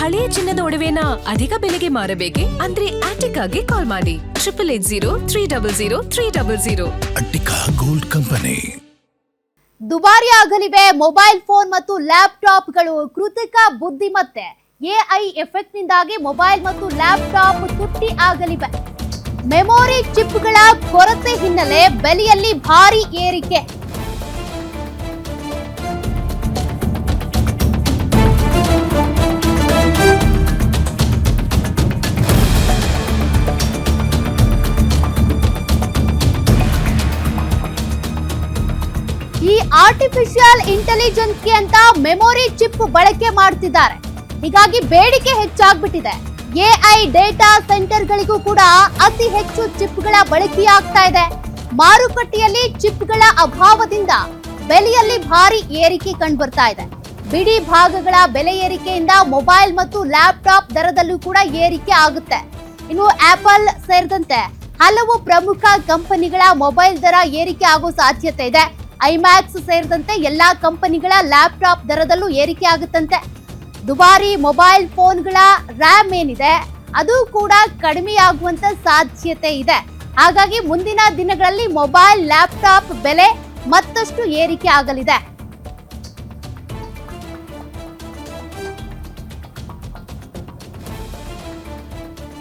ಹಳೆಯ ಚಿನ್ನದ ಒಡವೆನ ಅಧಿಕ ಬೆಲೆಗೆ ಮಾರಬೇಕೆ? ಅಂದ್ರೆ ಆಟಿಕಾಗೆ ಕಾಲ್ ಮಾಡಿ 8880 ಅಟ್ಟಿಕಾ ಗೋಲ್ಡ್ ಕಂಪನಿ. ದುಬಾರಿ ಆಗಲಿವೆ ಮೊಬೈಲ್ ಫೋನ್ ಮತ್ತು ಲ್ಯಾಪ್ಟಾಪ್ಗಳು. ಕೃತಕ ಬುದ್ಧಿಮತ್ತೆ ಎಐ ಎಫೆಕ್ಟ್ ನಿಂದಾಗಿ ಮೊಬೈಲ್ ಮತ್ತು ಲ್ಯಾಪ್ಟಾಪ್ ತುಟ್ಟಿ ಆಗಲಿವೆ. ಮೆಮೊರಿ ಚಿಪ್ಗಳ ಕೊರತೆ ಹಿನ್ನೆಲೆ ಬೆಲೆಯಲ್ಲಿ ಭಾರಿ ಏರಿಕೆ. ಈ ಆರ್ಟಿಫಿಷಿಯಲ್ ಇಂಟೆಲಿಜೆನ್ಸ್ಗೆ ಅಂತ ಮೆಮೊರಿ ಚಿಪ್ ಬಳಕೆ ಮಾಡ್ತಿದ್ದಾರೆ. ಹೀಗಾಗಿ ಬೇಡಿಕೆ ಹೆಚ್ಚಾಗ್ಬಿಟ್ಟಿದೆ. ಎಐ ಡೇಟಾ ಸೆಂಟರ್ಗಳಿಗೂ ಕೂಡ ಅತಿ ಹೆಚ್ಚು ಚಿಪ್ಗಳ ಬಳಕೆಯಾಗ್ತಾ ಇದೆ. ಮಾರುಕಟ್ಟೆಯಲ್ಲಿ ಚಿಪ್ಗಳ ಅಭಾವದಿಂದ ಬೆಲೆಯಲ್ಲಿ ಭಾರಿ ಏರಿಕೆ ಕಂಡುಬರ್ತಾ ಇದೆ. ಬಿಡಿ ಭಾಗಗಳ ಬೆಲೆ ಏರಿಕೆಯಿಂದ ಮೊಬೈಲ್ ಮತ್ತು ಲ್ಯಾಪ್ಟಾಪ್ ದರದಲ್ಲೂ ಕೂಡ ಏರಿಕೆ ಆಗುತ್ತೆ. ಇನ್ನು ಆಪಲ್ ಸೇರಿದಂತೆ ಹಲವು ಪ್ರಮುಖ ಕಂಪನಿಗಳ ಮೊಬೈಲ್ ದರ ಏರಿಕೆ ಆಗೋ ಸಾಧ್ಯತೆ ಇದೆ. ಐಮ್ಯಾಕ್ಸ್ ಸೇರಿದಂತೆ ಎಲ್ಲಾ ಕಂಪನಿಗಳ ಲ್ಯಾಪ್ಟಾಪ್ ದರದಲ್ಲೂ ಏರಿಕೆ ಆಗುತ್ತಂತೆ. ದುಬಾರಿ ಮೊಬೈಲ್ ಫೋನ್ಗಳ ರ್ಯಾಮ್ ಏನಿದೆ ಅದು ಕೂಡ ಕಡಿಮೆಯಾಗುವಂತ ಸಾಧ್ಯತೆ ಇದೆ. ಹಾಗಾಗಿ ಮುಂದಿನ ದಿನಗಳಲ್ಲಿ ಮೊಬೈಲ್ ಲ್ಯಾಪ್ಟಾಪ್ ಬೆಲೆ ಮತ್ತಷ್ಟು ಏರಿಕೆ ಆಗಲಿದೆ.